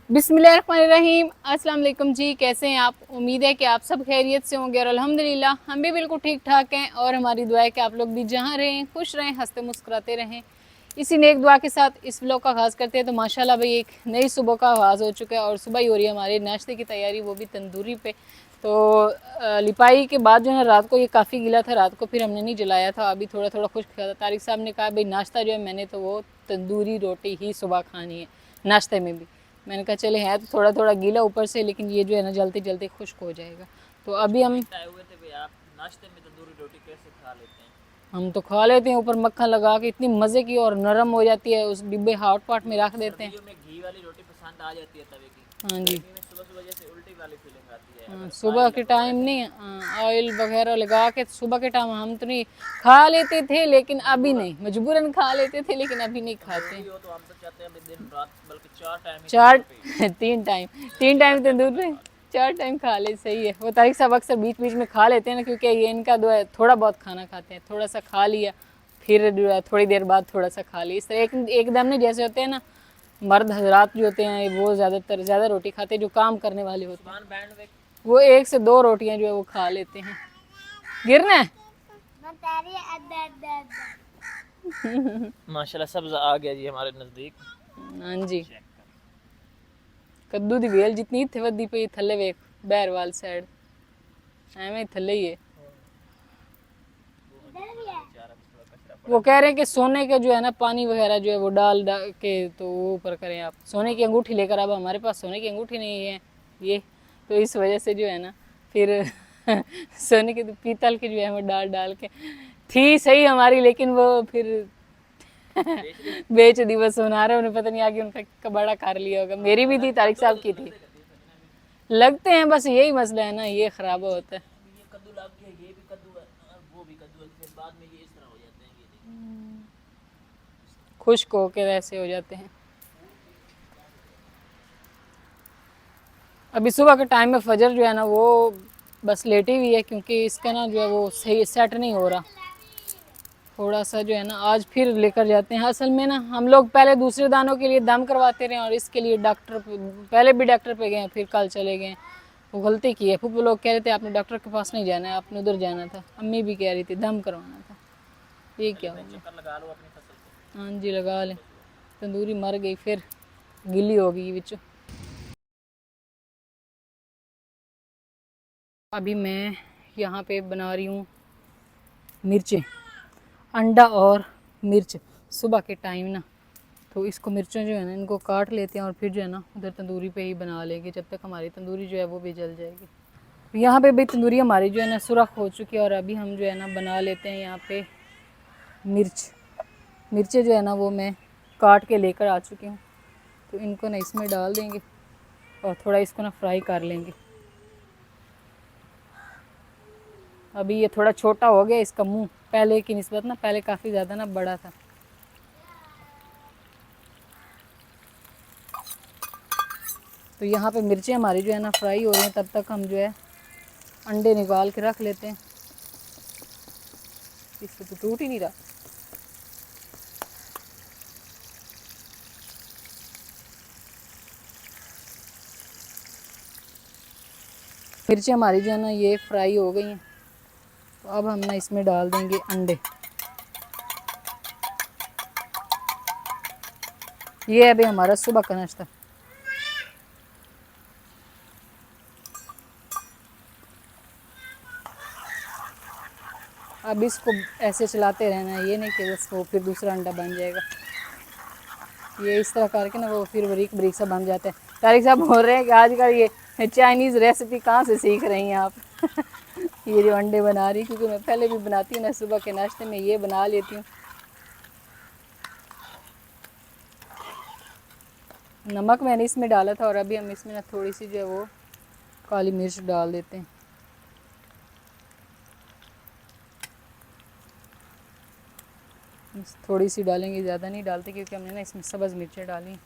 बिस्मिल्लाहिर्रहमानिर्रहीम। अस्सलाम वालेकुम जी, कैसे हैं आप? उम्मीद है कि आप सब खैरियत से होंगे और अल्हम्दुलिल्लाह हम भी बिल्कुल ठीक ठाक हैं। और हमारी दुआ है कि आप लोग भी जहाँ रहें खुश रहें, हंसते मुस्कुराते रहें। इसी नेक दुआ के साथ इस व्लॉग का आगाज़ करते हैं। तो माशाल्लाह भाई एक नई सुबह का आगाज़ हो चुका है और सुबह ही हो रही है हमारे नाश्ते की तैयारी, वो भी तंदूरी पे। तो लिपाई के बाद जो है रात को ये काफ़ी गीला था, रात को फिर हमने नहीं जलाया था, अभी थोड़ा थोड़ा खुश्क था। तारिक साहब ने कहा भाई नाश्ता जो है मैंने तो वो तंदूरी रोटी ही सुबह खानी है नाश्ते में भी। मैंने कहा चले है तो थोड़ा थोड़ा गीला ऊपर से, लेकिन ये जो है ना जल्दी जल्दी खुश्क हो जाएगा। तो अभी हम आए हुए थे भाई, आप नाश्ते में तंदूरी रोटी कैसे खा लेते हैं? हम तो खा लेते हैं ऊपर मक्खन लगा के, इतनी मज़े की और नरम हो जाती है, उस डिब्बे हॉट पॉट में रख देते हैं। सर्दियों में घी वाली रोटी पसंद आ जाती है तवे की। हाँ जी। गर्मी में सुबह सुबह जैसे उल्टी वाली फीलिंग आती है हाँ, अगर सुबह ऑयल के लगा हुआ टाइम रहता है नहीं, ना। ऑयल वगैरह लगा के सुबह के टाइम हम तो नहीं खा लेते थे, लेकिन अभी नहीं, मजबूरन खा लेते थे लेकिन अभी नहीं खाते। मजबूरी हो तो हम तो चाहते हैं भाई दिन रात बल्कि 4 टाइम ही चार तंदूर पे ही। तीन टाइम, चार टाइम तंदूर मतलब पे खा लो। 4 टाइम खा ले, सही है। वो तारिक साहब अक्सर बीच बीच में खा लेते हैं ना, क्योंकि ये इनका दो है, थोड़ा बहुत खाना खाते हैं, थोड़ा सा खा लिया फिर जो है थोड़ी देर बाद थोड़ा सा खा लिया, इस तरह एकदम नहीं। जैसे होते हैं ना मर्द हजरात जो होते हैं वो ज़्यादातर ज़्यादा रोटी खाते हैं, जो काम करने वाले होते हैं उस्मान बैंड में वो 1 से 2 रोटियां जो है वो खा लेते हैं। गिरना है। माशाल्लाह सब्ज़ आ गया जी हमारे नज़दीक। हाँ जी। चेक कर। कद्दू दी वेल जितनी थे वधी पई थल्ले वेख, बहरवाल साइड एवं थल्ले ही है। वो अभी खाना नहीं चाह रहा, बस थोड़ा कचरा पड़ा वो था। कह रहे हैं कि सोने के जो है ना पानी वगैरह जो है वो डाल डाल के तो वो ऊपर करें आप, सोने की अंगूठी लेकर। अब हमारे पास सोने की अंगूठी नहीं है ये, तो इस वजह से जो है ना फिर सोने के पीतल की जो है वो डाल डाल के थी सही हमारी, लेकिन वो फिर बेच दी। बेच दी। बस सुना रहे उन्हें पता नहीं आगे उनका कबाड़ा कर लिया होगा। मेरी भी थी, तारिक कद्दू साहब वाले की तो थी। मज़े करती है फटने में। लगते हैं, बस यही मसला है ना, ये खराब होता है। अब ये कद्दू लग गया, ये भी कद्दू है और वो भी कद्दू है, फिर बाद में ये इस तरह हो जाते हैं, ये देखिए। खुश्क होके ऐसे हो जाते हैं। अभी सुबह के टाइम में फजर जो है ना वो बस लेटी हुई है, क्योंकि इसका ना जो है वो सही सेट नहीं हो रहा। थोड़ा सा जो है ना आज फिर लेकर जाते हैं। असल में ना हम लोग पहले दूसरे दानों के लिए दम करवाते रहे और इसके लिए डॉक्टर पहले भी डॉक्टर पे गए, फिर कल चले गए। वो गलती की है। फूफू लोग कह रहे थे आपने डॉक्टर के पास नहीं जाना है, आपने उधर जाना था। अम्मी भी कह रही थी दम करवाना था। ये चले क्या हो भाई गया? चक्कर लगा लो अपनी फसल पे हाँ जी लगा लें। सुबह सुबह। तंदूरी मर गई फिर, गिली हो गई बिचो। अभी मैं यहाँ पे बना रही हूँ मिर्चें, अंडा और मिर्च सुबह के टाइम ना। तो इसको मिर्चों जो है ना इनको काट लेते हैं और फिर जो है ना उधर तंदूरी पे ही बना लेंगे, जब तक हमारी तंदूरी जो है वो भी जल जाएगी। यहाँ पे भाई तंदूरी हमारी जो है ना सुरख हो चुकी है और अभी हम जो है ना बना लेते हैं यहाँ पे मिर्च। मिर्चें जो है ना वो मैं काट के लेकर आ चुकी हूँ, तो इनको ना इसमें डाल देंगे और थोड़ा इसको ना फ्राई कर लेंगे। अभी ये थोड़ा छोटा हो गया इसका मुंह, पहले की निस्बत ना, पहले काफ़ी ज़्यादा ना बड़ा था। तो यहाँ पे मिर्चें हमारी जो है ना फ्राई हो रही हैं, तब तक हम जो है अंडे निकाल के रख लेते हैं। इससे तो टूट ही नहीं रहा। मिर्चें हमारी जो है ना ये फ्राई हो गई हैं, तो अब हम ना इसमें डाल देंगे अंडे। ये है भाई हमारा सुबह का नाश्ता। अब इसको ऐसे चलाते रहना है, ये नहीं कि बस वो फिर दूसरा अंडा बन जाएगा। ये इस तरह करके ना वो फिर बारीक बारीक सा बन जाता है। तारिक साहब बोल रहे हैं कि आजकल ये चाइनीज़ रेसिपी कहाँ से सीख रही हैं आप? ये जो अंडे बना रही, क्योंकि मैं पहले भी बनाती हूँ ना सुबह के नाश्ते में, ये बना लेती हूँ। नमक मैंने इसमें डाला था और अभी हम इसमें ना थोड़ी सी जो है वो काली मिर्च डाल देते हैं। थोड़ी सी डालेंगे, ज़्यादा नहीं डालते, क्योंकि हमने ना इसमें सब्ज़ मिर्चें डाली।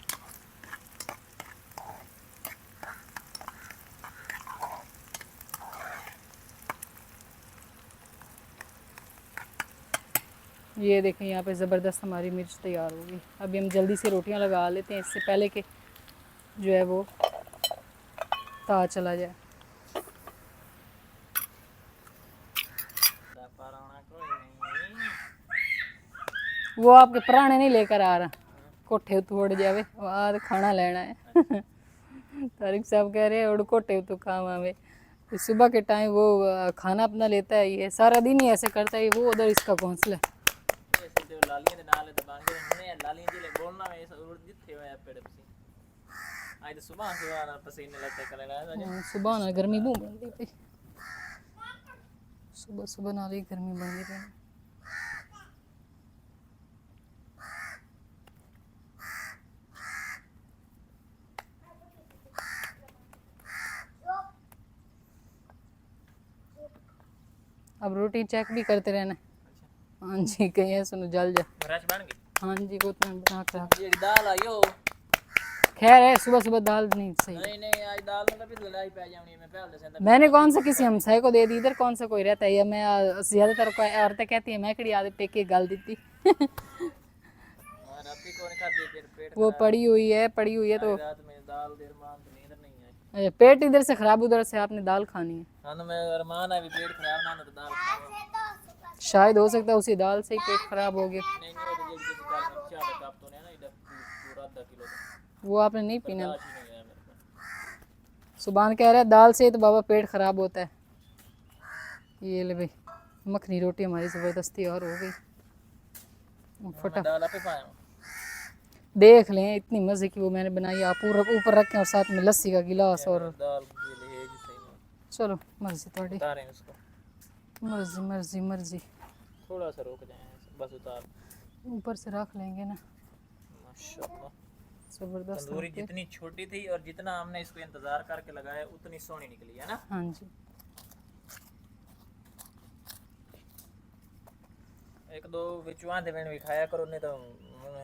ये देखें यहाँ पे ज़बरदस्त हमारी मिर्च तैयार होगी। अभी हम जल्दी से रोटियां लगा लेते हैं इससे पहले कि जो है वो ता चला जाए। पराना कोई नहीं। वो आपके पुराने नहीं लेकर आ रहा, कोठे तोड़ जावे बाद खाना लेना है। तारिक साहब कह रहे हैं और कोठे तो काम आवे। तो सुबह के टाइम वो खाना अपना लेता है, ये सारा दिन ही ऐसे करता है, वो उधर इसका घोंसला है। ऐसे तो लालियां दे नाल ते बांगे ने लालियां जिले बोलना में उड़ जिथे होया पेड़ पसी आज तो सुबह से वाला पसीने लते करे ना सुबह ना गर्मी बहुत बढ़ती थी, सुबह सुबह नाल ही गर्मी बढ़ गई थी। अब रोटी चेक भी करते रहना। हाँ जी, कहीं है सुनो जल जा। ब्रश बन गई। हाँ जी, वो तो बना कर रख। ये दाल आयो खैर है, सुबह सुबह दाल नहीं सही। नहीं आज दाल मतलब भी लड़ाई पै जानी मैं पहले से मैंने कौन सा किसी हमसाए को दे दी, इधर कौन सा कोई रहता है, या मैं ज्यादातर औरतें कहती है मैं कड़ी आदत टेके गाल देती। राती को खा दे फिर पेट वो पड़ी हुई है तो रात में दाल देर मान तो नींद नहीं आई। पेट इधर से खराब, उधर से आपने दाल खानी है। हां तो मैं अरमान है भी पेट खराब ना तो दाल खाओ। शायद हो सकता है उसी दाल से ही पेट खराब हो गया। नहीं वो तो जल्दी से दाल में चार कप तो नहीं ना इधर पूरा आधा किलो वो आपने नहीं पीना। दाल ही नहीं है मेरे को। सुभान कह रहा है दाल से तो बाबा पेट खराब होता है। ये ले भाई मखनी रोटी हमारी ज़बरदस्ती और हो गई फटा। दाल आपे पाया देख लें इतनी मज़े की वो मैंने बनाई, आप ऊपर रखें और साथ में लस्सी का गिलास और दाल ये ले है जी सही चलो मर्जी थोड़ी, उतारें उसको मर्जी मर्जी मर्जी। थोड़ा सा रुक जाए बस उतार ऊपर से रख लेंगे ना। माशाल्लाह ज़बरदस्त तंदूरी रोटी। जितनी छोटी थी और जितना हमने इसको इंतजार करके लगाया उतनी सोनी निकली है ना। हाँ जी, एक दो विचवां दे मैंने भी खाया करो नहीं तो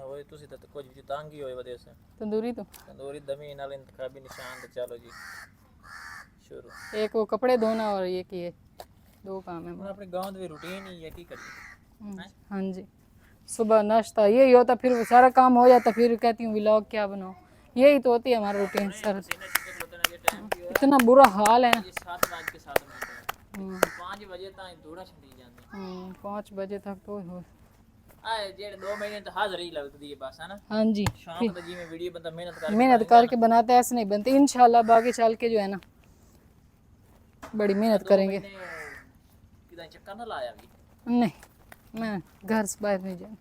होए तुसी तो कुछ भी तांगी होए वजह से तंदूरी तो तंदूरी दमी नाल इंतखाबी निशान तो चलो जी शुरू। एक वो कपड़े धोना और ये किए दो काम है। अपने गांव में रूटीन ही है की करिए। हाँ जी, सुबह नाश्ता यही होता, फिर वो सारा काम हो जाता, फिर कहती हूँ व्लॉग क्या बनाओ, यही तो होती है हमारा रूटीन सर। पसीने चिपक होते ना ये टाइम की इतना बुरा हाल है ना। ये 7:07 5 बजे तक दौड़ा छंडी जाती 5 बजे तक तो हो। आए जेड़े 2 महीने तो हाजिर ही लगती है बस है ना। हाँ जी, शौक तो जी में वीडियो बंदा मेहनत करके बनाता है, ऐसे नहीं बनते। इंशाल्लाह बाकी चल के जो है ना बड़ी मेहनत करेंगे। किधर चक्कर ना लाया भी नहीं, मैं घर से बाहर नहीं जाऊँ,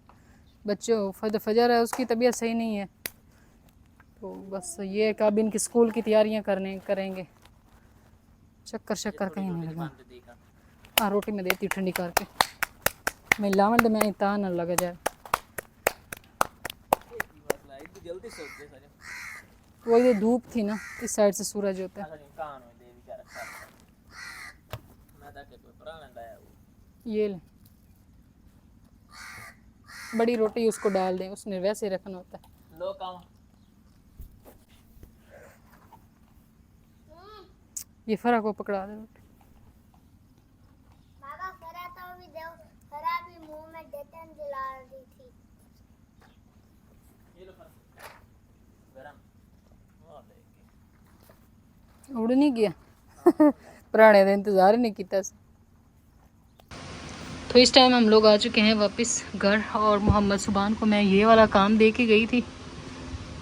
बच्चों फजर है उसकी तबीयत सही नहीं है, तो बस ये कि अब इनकी स्कूल की तैयारियां करेंगे। चक्कर कहीं नहीं लगा। हाँ रोटी में देती ठंडी करके, मैं लावन तो मैं इतना न लगा जाए। जल्दी सोचते सर वो ये धूप थी ना, इस साइड से सूरज होता है। कान में दे बेचारा मैं ताके कोई पुराना लाया वो ये ले बड़ी रोटी उसको डाल दें, उसने वैसे ही रखना होता है। लो काम ये फरा को पकड़ा दे रोटी। बाबा फरा तो भी दो, फरा भी मुंह में डेटन जला रही थी। ये लो गरम वो लेके उड़ नहीं गया पुराने का इंतजार ही नहीं किया। तो इस टाइम हम लोग आ चुके हैं वापस घर, और मोहम्मद सुबान को मैं ये वाला काम दे के गई थी,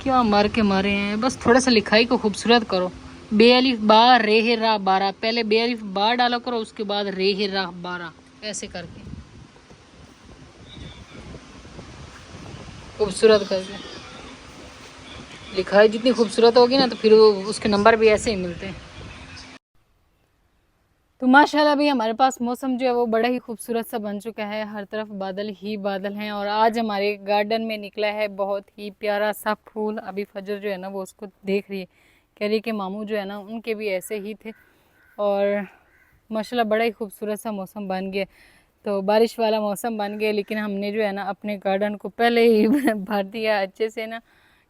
क्या मार के मारे हैं। बस थोड़ा सा लिखाई को खूबसूरत करो, बेअलिफ बा रे रा 12, पहले बेअलिफ बा डाला करो उसके बाद रे रा 12, ऐसे करके खूबसूरत करके। लिखाई जितनी खूबसूरत होगी ना तो फिर उसके नंबर भी ऐसे ही मिलते हैं। तो माशाल्लाह भी हमारे पास मौसम जो है वो बड़ा ही खूबसूरत सा बन चुका है, हर तरफ बादल ही बादल हैं। और आज हमारे गार्डन में निकला है बहुत ही प्यारा सा फूल। अभी फजर जो है ना वो उसको देख रही है, कह रही है कि मामू जो है ना उनके भी ऐसे ही थे। और माशाल्लाह बड़ा ही खूबसूरत सा मौसम बन गया, तो बारिश वाला मौसम बन गया। लेकिन हमने जो है ना अपने गार्डन को पहले ही भर दिया अच्छे से ना,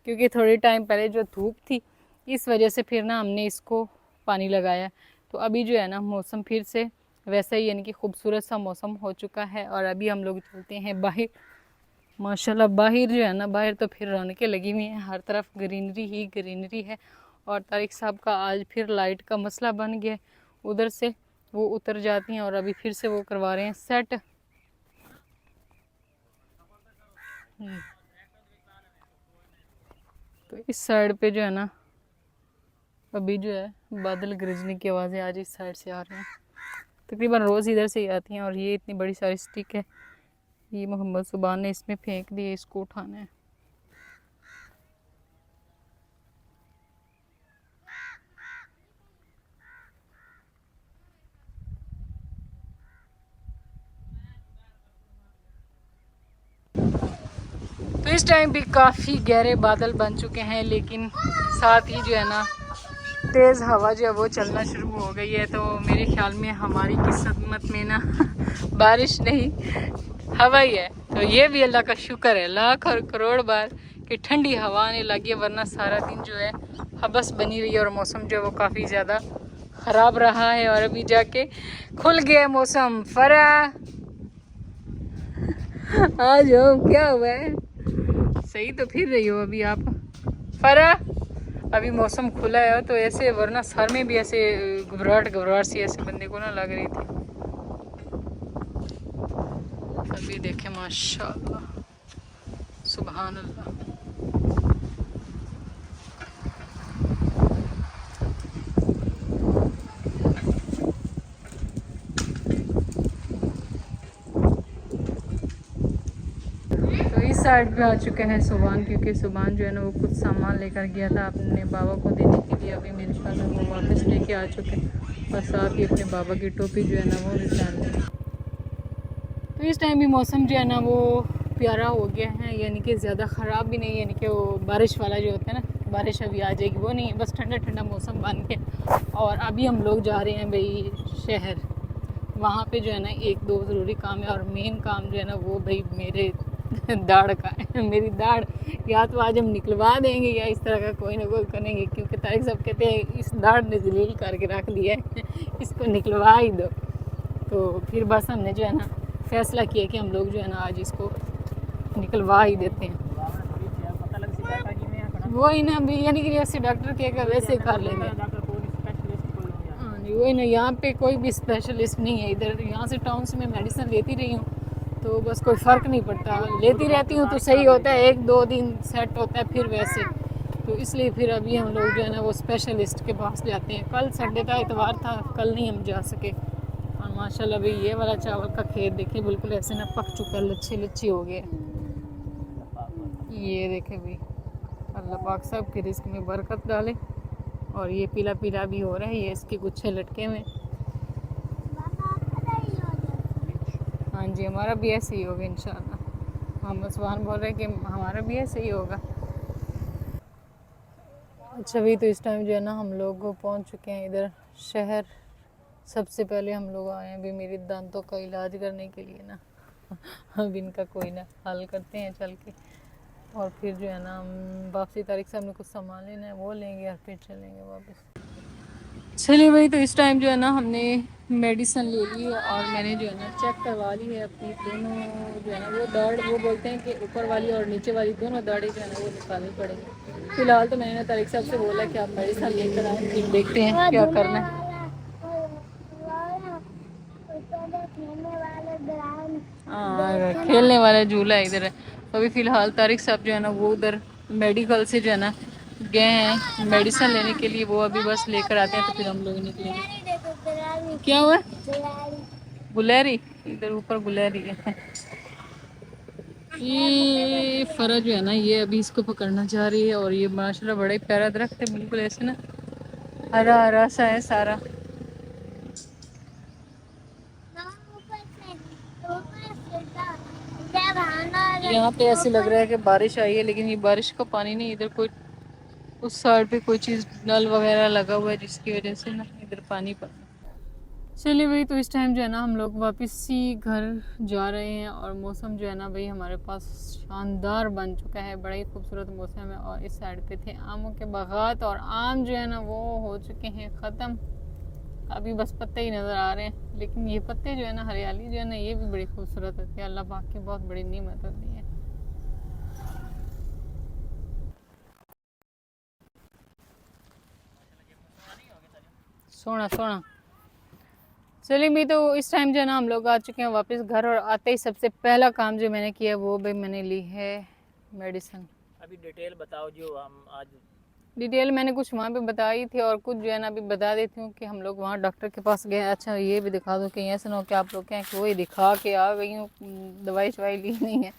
क्योंकि थोड़ी टाइम पहले जो धूप थी इस वजह से फिर ना हमने इसको पानी लगाया। तो अभी जो है ना मौसम फिर से वैसा ही यानी कि खूबसूरत सा मौसम हो चुका है। और अभी हम लोग चलते हैं बाहर माशाल्लाह बाहर जो है ना, बाहर तो फिर रौनकें लगी हुई हैं, हर तरफ ग्रीनरी ही ग्रीनरी है। और तारिक साहब का आज फिर लाइट का मसला बन गया, उधर से वो उतर जाती हैं और अभी फिर से वो करवा रहे हैं सेट। तो इस साइड पे जो है ना, अभी जो है बादल गरजने की आवाज़ें आज इस साइड से आ रही हैं, तकरीबन रोज़ इधर से ही आती हैं। और ये इतनी बड़ी सारी स्टिक है, ये मोहम्मद सुबान ने इसमें फेंक दी है, इसको उठाना है। तो इस टाइम भी काफ़ी गहरे बादल बन चुके हैं, लेकिन साथ ही जो है ना तेज़ हवा जो है वो चलना शुरू हो गई है। तो मेरे ख्याल में हमारी किस्मत में ना बारिश नहीं, हवा ही है। तो ये भी अल्लाह का शुक्र है, लाख और करोड़ बार कि ठंडी हवा आने लगी है, वरना सारा दिन जो है हबस बनी रही है और मौसम जो है वो काफ़ी ज़्यादा ख़राब रहा है। और अभी जाके खुल गया मौसम। फरा आ जाओ, क्या हुआ है? सही तो फिर रही हो अभी आप फरा? अभी मौसम खुला है तो ऐसे, वरना सर में भी ऐसे घबराहट घबराहट सी ऐसे बंदे को ना लग रही थी। अभी देखें माशाल्लाह, सुभान अल्लाह। साइड पे आ चुके हैं सुबान, क्योंकि सुबान जो है ना वो कुछ सामान लेकर गया था अपने बाबा को देने के लिए। अभी मेरे ख्याल में वो वापस लेके आ चुके हैं और साथ ही अपने बाबा की टोपी जो है ना वो भी डाल दी। तो इस टाइम भी मौसम जो है ना वो प्यारा हो गया है, यानी कि ज़्यादा ख़राब भी नहीं, यानी कि वो बारिश वाला जो होता है ना, बारिश अभी आ जाएगी वो नहीं है, बस ठंडा ठंडा मौसम बन गया। और अभी हम लोग जा रहे हैं भाई शहर, वहाँ पे जो है ना एक दो ज़रूरी काम है। और मेन काम जो है ना वो भाई मेरे दाढ़ का है, मेरी दाढ़ या तो आज हम निकलवा देंगे या इस तरह का कोई ना कोई करेंगे, क्योंकि तारिक साहब कहते हैं इस दाढ़ ने जलील करके रख दिया है, इसको निकलवा ही दो। तो फिर बस हमने जो है ना फैसला किया कि हम लोग जो है ना आज इसको निकलवा ही देते हैं। वो ही ना भी, यानी कि जैसे डॉक्टर कहेगा वैसे कर लेंगे। हाँ जी, वही ना, यहाँ पे कोई भी स्पेशलिस्ट नहीं है इधर। यहाँ से टाउन से मैं मेडिसिन लेती रही हूँ तो बस कोई फ़र्क नहीं पड़ता, लेती रहती हूँ तो सही होता है, एक दो दिन सेट होता है फिर वैसे। तो इसलिए फिर अभी हम लोग जो है ना वो स्पेशलिस्ट के पास जाते हैं। कल संडे था, इतवार था, कल नहीं हम जा सके। और माशाल्लाह भाई ये वाला चावल का खेत देखिए बिल्कुल ऐसे ना पक चुका है, लच्छे लच्छे हो गए। ये देखे भाई, अल्लाह पाक सब के रिस्क में बरकत डाले। और ये पीला पीला भी हो रहा है, ये इसके गुच्छे लटके हुए। हाँ जी, हमारा भी ऐसे ही होगा इंशाल्लाह। मोहम्मद सुभान बोल रहे हैं कि हमारा भी ऐसे ही होगा। अच्छा भाई, तो इस टाइम जो है ना हम लोग पहुंच चुके हैं इधर शहर। सबसे पहले हम लोग आए हैं भी मेरे दांतों का इलाज करने के लिए ना, अब इनका कोई ना हल करते हैं चल के। और फिर जो है ना हम वापसी, तारिक साहब ने कुछ सामान लेना है वो लेंगे और फिर चलेंगे वापस। चलिए भाई, तो इस टाइम जो है ना हमने मेडिसिन ले ली है और मैंने जो है ना चेक करवा ली है अपनी दोनों जो है ना वो दाढ़। वो बोलते हैं कि ऊपर वाली और नीचे वाली दोनों दाढ़ें जो है ना वो निकालनी पड़ेगी। फिलहाल तो मैंने तारिक साहब से बोला कि आप मेडिसिन लेकर आए, फिर देखते हैं क्या करना है। हाँ, खेलने वाला झूला इधर है। तो अभी फ़िलहाल तारिक साहब जो है ना वो उधर मेडिकल से जो है ना गए हैं मेडिसिन लेने के लिए। वो अभी बस लेकर आते हैं तो फिर हम लोग निकलेंगे। क्या हुआ? गुलेरी, इधर ऊपर गुलेरी है। ये फरा जो है ना ये अभी इसको पकड़ना चाह रही है। और ये माशाल्लाह बड़ा ही प्यारा दरख्त है, बिल्कुल ऐसे ना हरा हरा सा है सारा। यहाँ पे ऐसे लग रहा है कि बारिश आई है, लेकिन ये बारिश का पानी नहीं, इधर कोई उस साइड पे कोई चीज़ नल वगैरह लगा हुआ है जिसकी वजह से ना इधर पानी पड़। चलिए भाई, तो इस टाइम जो है ना हम लोग वापस ही घर जा रहे हैं। और मौसम जो है ना भाई हमारे पास शानदार बन चुका है, बड़ा ही खूबसूरत मौसम है। और इस साइड पे थे आमों के बागात और आम जो है ना वो हो चुके हैं ख़त्म, अभी बस पत्ते ही नज़र आ रहे हैं। लेकिन ये पत्ते जो है ना, हरियाली जो है ना ये भी बड़ी खूबसूरत होती है, अल्लाह पाक की बहुत बड़ी नेमत होती है। सोना सोना। चलिए भी तो इस टाइम जो है ना हम लोग आ चुके हैं वापस घर, और आते ही सबसे पहला काम जो मैंने किया वो भाई मैंने ली है मेडिसिन। अभी डिटेल बताओ जो हम आज डिटेल मैंने कुछ वहाँ पे बताई थी, और कुछ जो है ना अभी बता देती हूँ कि हम लोग वहाँ डॉक्टर के पास गए। अच्छा ये भी दिखा दो कि ऐसा ना हो कि आप लोग कहें कि वही दिखा के आ गई हूँ, दवाई शवाई ली नहीं है।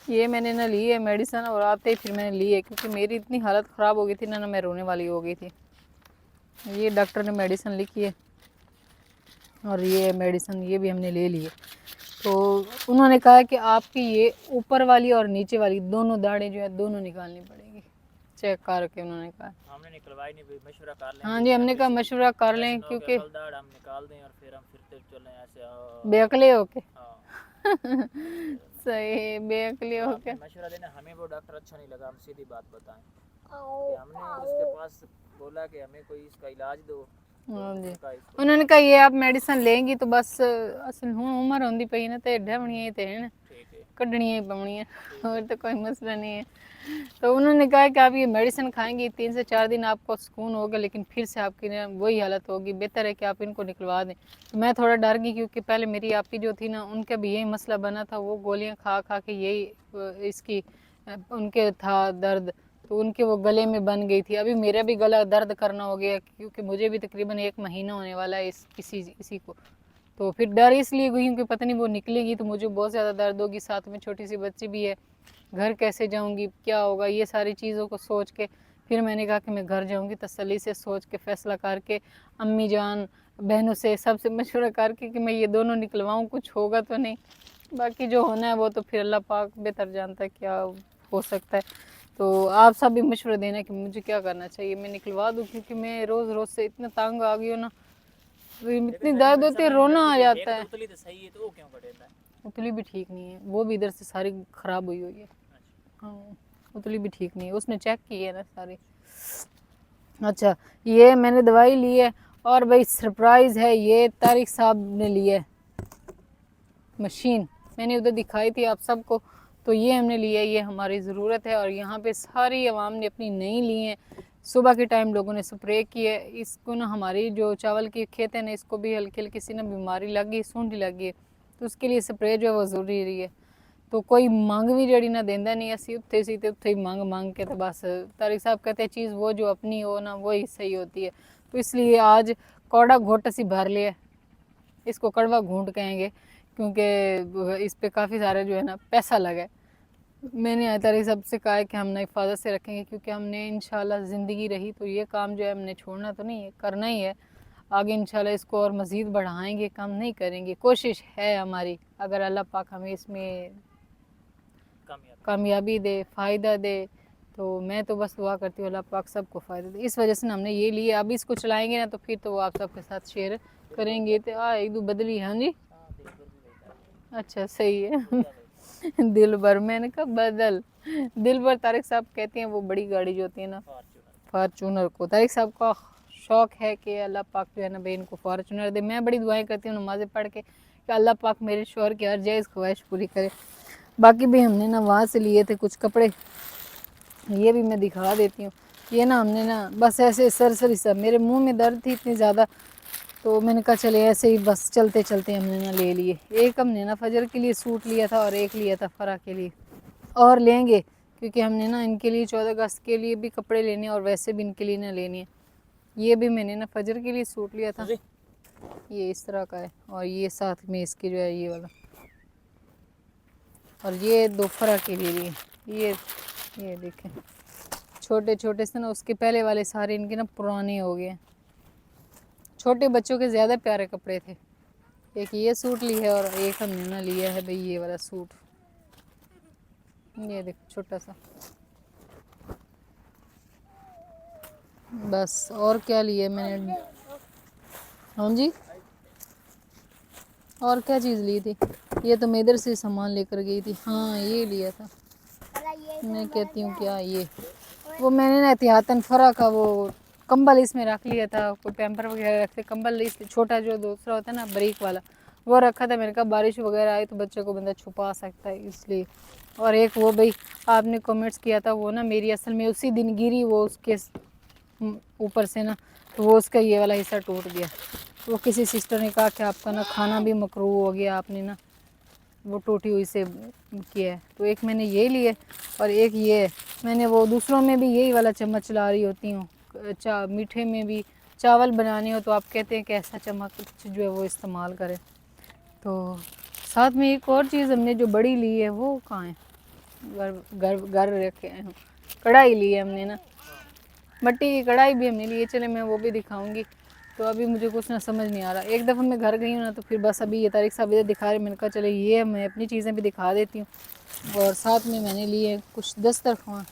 ये मैंने ना ली है मेडिसिन, और आते ही फिर मैंने ली है क्योंकि मेरी इतनी हालत ख़राब हो गई थी ना मैं रोने वाली हो गई थी। ये डॉक्टर ने मेडिसिन लिखी है, और ये मेडिसिन ये भी हमने ले ली है। तो उन्होंने कहा कि आपकी ये ऊपर वाली और नीचे वाली दोनों दाढ़ें जो है दोनों निकालनी पड़ेगी, चेक करके उन्होंने कहा। हमने निकलवाई नहीं, मशवरा कर लें। हाँ जी, हमने कहा मशवरा कर लें क्योंकि दाढ़ हम निकाल दें और फिर हम फिरते चलें ऐसे बेअकले होके। हाँ सही है, बेअकले तो होके। आपने मशवरा देना, हमें वो डॉक्टर अच्छा नहीं लगा, हम सीधी बात बताएं कि हमने उसके पास बोला कि हमें कोई इसका इलाज दो। हाँ जी, उसका इसको उन्होंने कहा ये आप मेडिसिन लेंगी तो बस असल हूँ उम्र होंदी पई ना ते ढवनी ते है ना ठीक है कढ़नी ही पवनी है, और तो कोई मसला नहीं है। तो उन्होंने कहा कि आप ये मेडिसिन खाएंगी 3 से 4 दिन आपको सुकून होगा, लेकिन फिर से आपकी ना वही हालत होगी, बेहतर है कि आप इनको निकलवा दें। तो मैं थोड़ा डर गई क्योंकि पहले मेरी आपी जो थी ना उनका भी यही मसला बना था, वो गोलियां खा खा के यही इसकी उनके था दर्द, तो उनके वो गले में बन गई थी। अभी मेरा भी गला दर्द करना हो गया क्योंकि मुझे भी तकरीबन 1 महीना होने वाला है इसी को। तो फिर डर इसलिए गई क्योंकि पता नहीं वो निकलेगी तो मुझे बहुत ज़्यादा दर्द होगी, साथ में छोटी सी बच्ची भी है, घर कैसे जाऊंगी, क्या होगा, ये सारी चीज़ों को सोच के फिर मैंने कहा कि मैं घर जाऊंगी तसल्ली से सोच के फैसला करके, अम्मी जान बहनों से सबसे मशवरा करके कि मैं ये दोनों निकलवाऊँ, कुछ होगा तो नहीं। बाकी जो होना है वो तो फिर अल्लाह पाक बेहतर जानता है क्या हो सकता है। तो आप सब भी मशवरा देना कि मुझे क्या करना चाहिए, मैं निकलवा दूँ क्योंकि मैं रोज़ रोज़ से इतना तंग आ गई हूँ ना, इतनी दर्द होती है रोना आ जाता है। उतली तो सही है तो वो क्यों कटेगा? उतली भी ठीक नहीं है, वो भी इधर से सारी ख़राब हुई हुई है। हाँ उतली भी ठीक नहीं है, उसने चेक की है ना सारी। अच्छा ये मैंने दवाई ली है, और भाई सरप्राइज़ है ये तारिक साहब ने ली है मशीन, मैंने उधर दिखाई थी आप सबको, तो ये हमने लिया है, ये हमारी ज़रूरत है। और यहाँ पे सारी आवाम ने अपनी नई ली है, सुबह के टाइम लोगों ने स्प्रे की है इसको ना, हमारी जो चावल की खेत है ना इसको भी हल्की हल्की सी ना बीमारी लग गई, सूंढी लग गई, तो उसके लिए स्प्रे जो है वो ज़रूरी रही है। तो कोई मंग भी जड़ी ना देंदा नहीं, असी उत्थे सी ते उत्थे ही मांग मांग के, तो बस तारिक साहब कहते हैं चीज़ वो जो अपनी हो ना वही सही होती है। तो इसलिए आज कौड़ा घोट असी भर लिया, इसको कड़वा घूंट कहेंगे क्योंकि इस पे काफ़ी सारा जो है ना पैसा लगा है। मैंने तारिक साहब से कहा है कि हम ना हिफाजत से रखेंगे क्योंकि हमने इंशाल्लाह ज़िंदगी रही तो ये काम जो है हमने छोड़ना तो नहीं है, करना ही है आगे इंशाल्लाह, इसको और मज़ीद बढ़ाएंगे, कम नहीं करेंगे, कोशिश है हमारी, अगर अल्लाह पाक हमें इसमें कामयाबी दे, फ़ायदा दे, तो मैं तो बस दुआ करती हूँ अल्लाह पाक सबको फ़ायदा दे। इस वजह से ना हमने ये लिए, अब इसको चलाएंगे ना तो फिर तो वो आप सबके साथ शेयर करेंगे। तो एक दो बदली, हाँ जी अच्छा सही है दिल भर, मैंने कहा बदल दिल भर। तारिक साहब कहते हैं वो बड़ी गाड़ी जो होती है ना फार्चूनर को, तारिक साहब का शौक़ है कि अल्लाह पाक जो है ना भाई इनको फार्चूनर दे। मैं बड़ी दुआएं करती हूँ नमाज़ें पढ़ के कि अल्लाह पाक मेरे शौहर की हर जायज़ ख्वाहिश पूरी करे। बाकी भी हमने ना वहाँ से लिए थे कुछ कपड़े, ये भी मैं दिखा देती हूँ। ये ना हमने ना बस ऐसे सरसरी सा, मेरे मुंह में दर्द थी इतनी ज़्यादा, तो मैंने कहा चले ऐसे ही बस चलते चलते हमने ना ले लिए। एक हमने ना फजर के लिए सूट लिया था और एक लिया था फरा के लिए, और लेंगे क्योंकि हमने ना इनके लिए 14 अगस्त के लिए भी कपड़े लेने और वैसे भी इनके लिए ना लेने हैं। ये भी मैंने ना फजर के लिए सूट लिया था, ये इस तरह का है, और ये साथ में इसके जो है ये वाला, और ये दोपहर के लिए ये देखें छोटे छोटे से ना, उसके पहले वाले सारे इनके ना पुराने हो गए, छोटे बच्चों के ज़्यादा प्यारे कपड़े थे। एक ये सूट ली है और एक हमने ना लिया है भाई ये वाला सूट, ये देखो छोटा सा, बस। और क्या लिया मैंने, हाँ जी और क्या चीज़ ली थी, ये तो मैं इधर से सामान लेकर गई थी, हाँ ये लिया था। मैं कहती हूँ क्या ये, वो मैंने ना एहतियातन फरा का वो कंबल इसमें रख लिया था, कोई पैम्पर वगैरह रखते, कंबल इस छोटा जो दूसरा होता है ना बारीक वाला वो रखा था। मैंने कहा बारिश वगैरह आई तो बच्चे को बंदा छुपा सकता है इसलिए। और एक वो भाई आपने कमेंट्स किया था वो ना मेरी असल में उसी दिन गिरी, वो उसके ऊपर से ना तो वो उसका ये वाला हिस्सा टूट गया। वो किसी सिस्टर ने कहा कि आपका ना खाना भी मकरूह हो गया, आपने ना वो टूटी हुई से किया है। तो एक मैंने ये लिए और एक ये है। मैंने वो दूसरों में भी यही वाला चम्मच चला रही होती हूँ, मीठे में भी चावल बनाने हो तो आप कहते हैं कि ऐसा चम्मच जो है वो इस्तेमाल करें। तो साथ में एक और चीज़ हमने जो बड़ी ली है वो कहाँ है, घर रखे हैं, कढ़ाई ली है हमने ना, मट्टी की कढ़ाई भी हमने ली है। चले मैं वो भी दिखाऊंगी। तो अभी मुझे कुछ ना समझ नहीं आ रहा। एक दफ़ा मैं घर गई हूँ ना तो फिर बस अभी ये तारिक साहब इधर दिखा रहे, मैंने कहा चले ये मैं अपनी चीज़ें भी दिखा देती हूँ। और साथ में मैंने लिए कुछ दस्तरखान,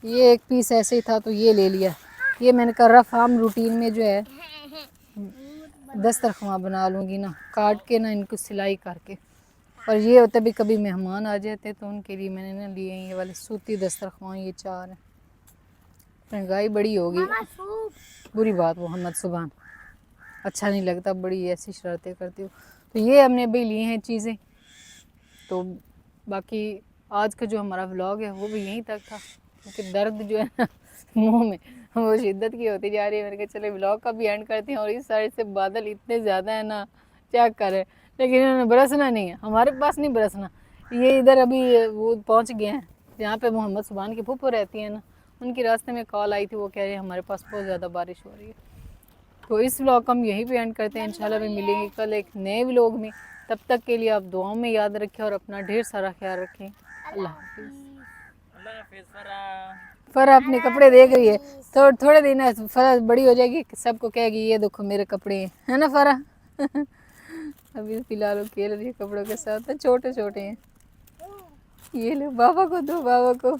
ये एक पीस ऐसे ही था तो ये ले लिया। ये मैंने कहा रफ आम रूटीन में जो है दस्तरखान बना लूँगी ना, काट के ना इनको सिलाई करके। और ये होता भी कभी मेहमान आ जाते तो उनके लिए मैंने ना लिए ये वाले सूती दस्तरखान, ये 4 हैं। महंगाई बड़ी होगी, बुरी बात मोहम्मद सुभान, अच्छा नहीं लगता, बड़ी ऐसी शरारतें करती हूँ। तो ये हमने अभी लिए हैं चीज़ें। तो बाकी आज का जो हमारा व्लॉग है वो भी यहीं तक था, क्योंकि दर्द जो है ना मुंह में वो शिद्दत की होती जा रही है। मैंने कहा चले व्लॉग का भी एंड करते हैं। और इस साइड से बादल इतने ज़्यादा है ना, क्या करें, लेकिन इन्होंने बरसना नहीं है, हमारे पास नहीं बरसना। ये इधर अभी वो पहुँच गए हैं जहाँ पे मोहम्मद सुभान की फूफो रहती है ना, उनकी रास्ते में कॉल आई थी, वो कह रहे हैं हमारे पास बहुत ज़्यादा बारिश हो रही है। तो इस व्लॉग को हम यहीं पे एंड करते हैं। इंशाल्लाह भी मिलेंगे कल एक नए व्लॉग में। तब तक के लिए आप दुआओं में याद रखें और अपना ढेर सारा ख्याल रखें। अल्लाह हाफिज़। अल्लाह हाफिज़ फरा। फरा अपने कपड़े देख रही है, तो थोड़े दिन है फरा बड़ी हो जाएगी, सबको कहेगी ये देखो मेरे कपड़े हैं, है ना फरा। अभी फिलहाल वो खेल रही है कपड़ों के साथ, छोटे छोटे हैं। ये लो बाबा को दो, बाबा को।